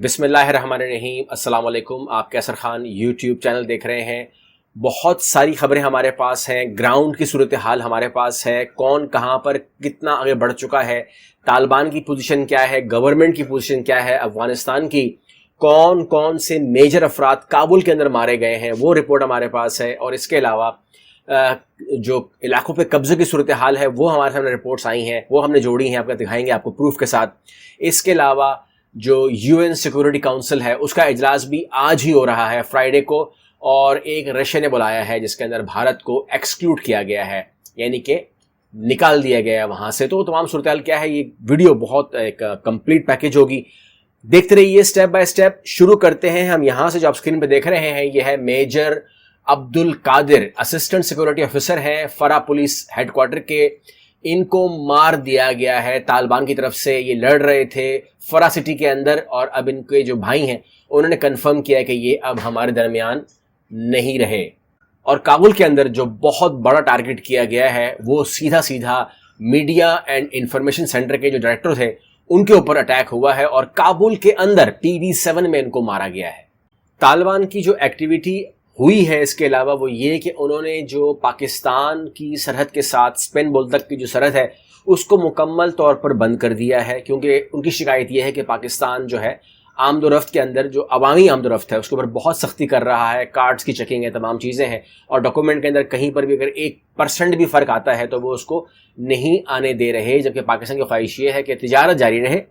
बिस्मिल्लाहिर्रहमानिर्रहीम। अस्सलाम वालेकुम। आप कैसर खान यूट्यूब चैनल देख रहे हैं। बहुत सारी खबरें हमारे पास हैं, ग्राउंड की सूरत हाल हमारे पास है, कौन कहाँ पर कितना आगे बढ़ चुका है, तालिबान की पोजीशन क्या है, गवर्नमेंट की पोजीशन क्या है, अफगानिस्तान की कौन कौन से मेजर अफराद काबुल के अंदर मारे गए हैं, वो रिपोर्ट हमारे पास है। और इसके अलावा जो इलाकों पे कब्जे की सूरत हाल है वो हमारे सामने रिपोर्ट्स आई हैं, वो हमने जोड़ी हैं, आपको दिखाएंगे आपको प्रूफ के साथ। इसके अलावा जो यूएन सिक्योरिटी काउंसिल है उसका इजलास भी आज ही हो रहा है फ्राइडे को, और एक रशिया ने बुलाया है जिसके अंदर भारत को एक्सक्लूड किया गया है, यानी कि निकाल दिया गया है वहां से। तो तमाम सूरत हाल क्या है, ये वीडियो बहुत एक कंप्लीट पैकेज होगी, देखते रहिए स्टेप बाय स्टेप। शुरू करते हैं हम यहां से। जो आप स्क्रीन पे देख रहे हैं ये है major Abdul Qadir, assistant security officer हैं फरा पुलिस हेडक्वार्टर के। इनको मार दिया गया है तालिबान की तरफ से। ये लड़ रहे थे फरा सिटी के अंदर, और अब इनके जो भाई हैं उन्होंने कंफर्म किया है कि ये अब हमारे दरमियान नहीं रहे। और काबुल के अंदर जो बहुत बड़ा टारगेट किया गया है वो सीधा सीधा मीडिया एंड इंफॉर्मेशन सेंटर के जो डायरेक्टर थे उनके ऊपर अटैक हुआ है, और काबुल के अंदर PV7 में इनको मारा गया है। तालिबान की जो एक्टिविटी हुई है इसके अलावा वो ये कि उन्होंने जो पाकिस्तान की सरहद के साथ स्पेन बोल तक की जो सरहद है उसको मुकम्मल तौर पर बंद कर दिया है, क्योंकि उनकी शिकायत ये है कि पाकिस्तान जो है आमदोरफ्त के अंदर जो अवामी आमदोरफ्त है उसके ऊपर बहुत सख्ती कर रहा है। कार्ड्स की चेकिंग है, तमाम चीज़ें हैं, और डॉक्यूमेंट के अंदर कहीं पर भी अगर 1% भी फ़र्क आता है तो वो उसको नहीं आने दे रहे। जबकि पाकिस्तान की ख्वाहिश ये है कि तिजारत जारी रहे,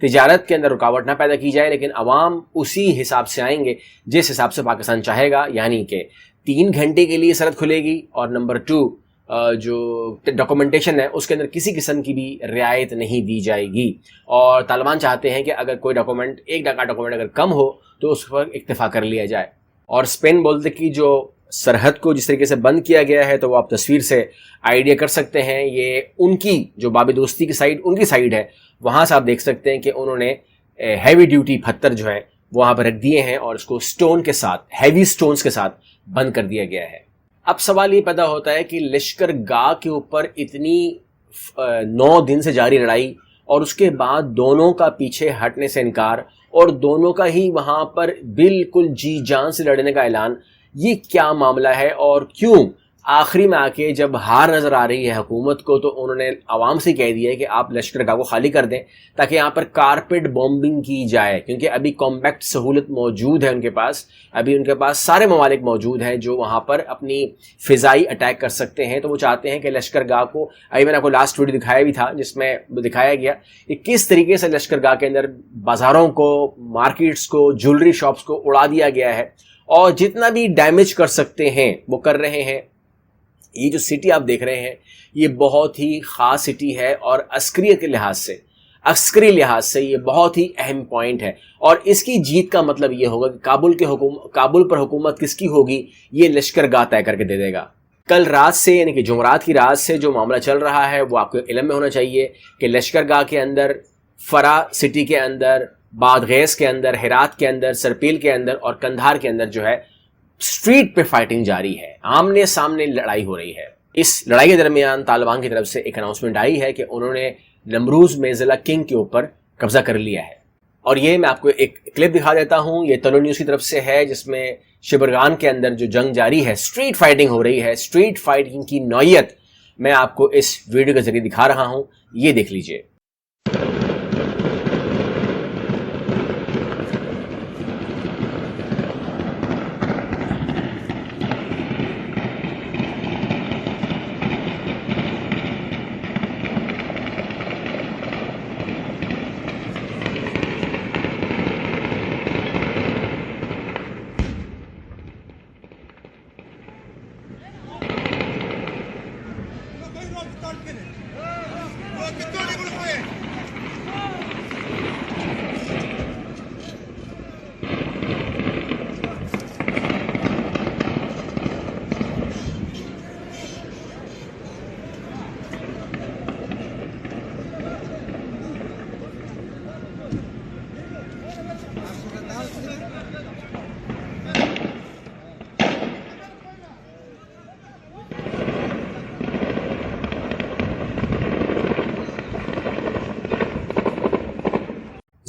तिजारत के अंदर रुकावट ना पैदा की जाए, लेकिन अवाम उसी हिसाब से आएंगे जिस हिसाब से पाकिस्तान चाहेगा, यानी कि 3 घंटे के लिए सरहद खुलेगी, और नंबर 2 जो डॉक्यूमेंटेशन है उसके अंदर किसी किस्म की भी रियायत नहीं दी जाएगी। और तालिबान चाहते हैं कि अगर कोई डॉक्यूमेंट, एक डॉक्यूमेंट अगर कम हो तो उस पर इक्तफा कर लिया जाए। और स्पेन बोलते की जो सरहद को जिस तरीके से बंद किया गया है तो वो आप तस्वीर से आइडिया कर सकते हैं। ये उनकी जो बाब दोस्ती की साइड, उनकी साइड है, वहाँ से आप देख सकते हैं कि उन्होंने हैवी ड्यूटी पत्थर जो है वहाँ पर रख दिए हैं, और इसको स्टोन के साथ, हैवी स्टोन्स के साथ बंद कर दिया गया है। अब सवाल ये पैदा होता है कि लश्कर गाह के ऊपर इतनी 9 दिन से जारी लड़ाई, और उसके बाद दोनों का पीछे हटने से इनकार, और दोनों का ही वहाँ पर बिल्कुल जी जान से लड़ने का ऐलान, ये क्या मामला है? और क्यों आखिरी में आके जब हार नज़र आ रही है हुकूमत को तो उन्होंने आवाम से कह दिया है कि आप लश्कर गाह को खाली कर दें ताकि यहाँ पर कारपेट बॉम्बिंग की जाए, क्योंकि अभी कॉम्पैक्ट सहूलत मौजूद है उनके पास। अभी उनके पास सारे ममालिक मौजूद हैं जो वहाँ पर अपनी फ़िज़ाई अटैक कर सकते हैं। तो वो चाहते हैं कि लश्कर गाह को, अभी मैंने आपको लास्ट वीडियो दिखाया भी था जिसमें दिखाया गया कि किस तरीके से लश्कर गाह के अंदर बाज़ारों को, मार्केट्स को, ज्वेलरी शॉप्स को उड़ा दिया गया है, और जितना भी डैमेज कर सकते हैं वो कर रहे हैं। ये जो सिटी आप देख रहे हैं ये बहुत ही ख़ास सिटी है, और अस्करी लिहाज से ये बहुत ही अहम पॉइंट है। और इसकी जीत का मतलब ये होगा कि काबुल पर हुकूमत किसकी होगी ये लश्कर गाह तय करके दे देगा। कल रात से, यानी कि जुमरात की रात से जो मामला चल रहा है वो आपको इल्म में होना चाहिए कि लश्कर गाह के अंदर, फरा सिटी के अंदर, बादगैस के अंदर, हेरात के अंदर, सरपील के अंदर और कंधार के अंदर जो है स्ट्रीट पे फाइटिंग जारी है, आमने सामने लड़ाई हो रही है। इस लड़ाई के दरमियान तालिबान की तरफ से एक अनाउंसमेंट आई है कि उन्होंने नमरूज में ज़िला किंग के ऊपर कब्जा कर लिया है। और ये मैं आपको एक क्लिप दिखा देता हूँ, ये तनु न्यूज़ की तरफ से है, जिसमें शिबरगान के अंदर जो जंग जारी है, स्ट्रीट फाइटिंग हो रही है। स्ट्रीट फाइटिंग की नौयत मैं आपको इस वीडियो के जरिए दिखा रहा हूँ, ये देख लीजिए।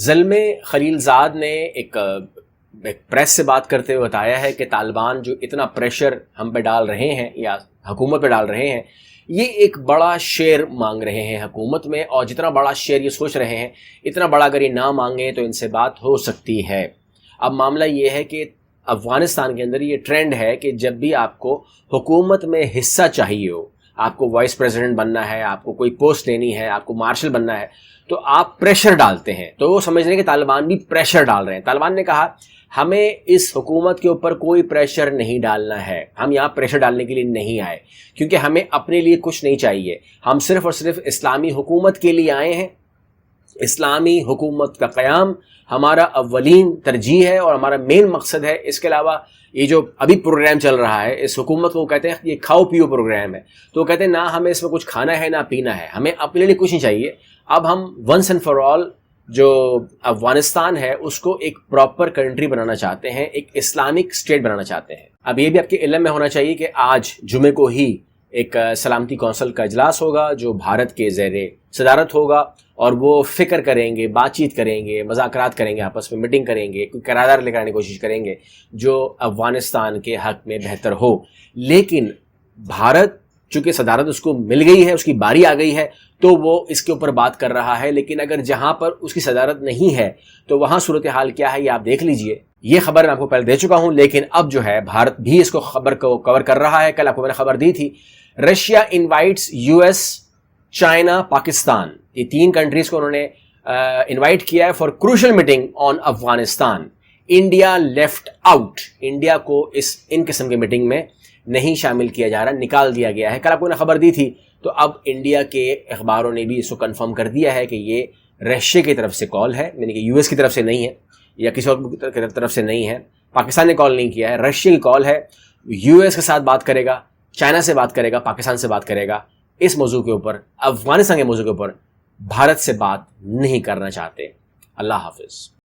زلمے خلیل زاد نے ایک پریس سے بات کرتے ہوئے بتایا ہے کہ طالبان جو اتنا پریشر ہم پہ ڈال رہے ہیں یا حکومت پہ ڈال رہے ہیں، یہ ایک بڑا شیئر مانگ رہے ہیں حکومت میں، اور جتنا بڑا شیئر یہ سوچ رہے ہیں اتنا بڑا اگر یہ نہ مانگیں تو ان سے بات ہو سکتی ہے۔ اب معاملہ یہ ہے کہ افغانستان کے اندر یہ ٹرینڈ ہے کہ جب بھی آپ کو حکومت میں حصہ چاہیے ہو، آپ کو وائس پریزیڈنٹ بننا ہے، آپ کو کوئی پوسٹ لینی ہے، آپ کو مارشل بننا ہے، تو آپ پریشر ڈالتے ہیں۔ تو وہ سمجھ رہے ہیں کہ طالبان بھی پریشر ڈال رہے ہیں۔ طالبان نے کہا ہمیں اس حکومت کے اوپر کوئی پریشر نہیں ڈالنا ہے، ہم یہاں پریشر ڈالنے کے لیے نہیں آئے، کیونکہ ہمیں اپنے لیے کچھ نہیں چاہیے، ہم صرف اور صرف اسلامی حکومت کے لیے آئے ہیں۔ اسلامی حکومت کا قیام ہمارا اولین ترجیح ہے اور ہمارا مین مقصد ہے۔ اس کے علاوہ یہ جو ابھی پروگرام چل رہا ہے اس حکومت کو کہتے ہیں یہ کھاؤ پیو پروگرام ہے، تو وہ کہتے ہیں نہ ہمیں اس میں کچھ کھانا ہے نہ پینا ہے، ہمیں اپنے لیے کچھ نہیں چاہیے۔ اب ہم ونس اینڈ فار آل جو افغانستان ہے اس کو ایک پراپر کنٹری بنانا چاہتے ہیں، ایک اسلامک اسٹیٹ بنانا چاہتے ہیں۔ اب یہ بھی آپ کے علم میں ہونا چاہیے کہ آج جمعے کو ہی ایک سلامتی کونسل کا اجلاس ہوگا جو بھارت کے زیر صدارت ہوگا، اور وہ فکر کریں گے، بات چیت کریں گے، مذاکرات کریں گے، آپس میں میٹنگ کریں گے، کوئی قرارداد لے کر آنے کی کوشش کریں گے جو افغانستان کے حق میں بہتر ہو۔ لیکن بھارت چونکہ صدارت اس کو مل گئی ہے، اس کی باری آ گئی ہے، تو وہ اس کے اوپر بات کر رہا ہے۔ لیکن اگر جہاں پر اس کی صدارت نہیں ہے تو وہاں صورتحال کیا ہے یہ آپ دیکھ لیجئے۔ یہ خبر میں آپ کو پہلے دے چکا ہوں، لیکن اب جو ہے بھارت بھی اس کو خبر کو کور کر رہا ہے۔ کل آپ کو میں نے خبر دی تھی، Russia invites U S, China, Pakistan, یہ 3 کنٹریز کو انہوں نے انوائٹ کیا ہے for crucial meeting on Afghanistan. India left out, India کو ان قسم کے میٹنگ میں نہیں شامل کیا جا رہا، نکال دیا گیا ہے۔ کل آپ کو نے خبر دی تھی، تو اب انڈیا کے اخباروں نے بھی اس کو کنفرم کر دیا ہے کہ یہ رشیا کی طرف سے کال ہے، یعنی کہ یو ایس کی طرف سے نہیں ہے یا کسی اور کی طرف سے نہیں ہے، پاکستان نے کال نہیں کیا ہے، رشیا کی کال ہے۔ یو ایس کے ساتھ بات کرے گا، چائنا سے بات کرے گا، پاکستان سے بات کرے گا، اس موضوع کے اوپر، افغانستان کے موضوع کے اوپر بھارت سے بات نہیں کرنا چاہتے۔ اللہ حافظ۔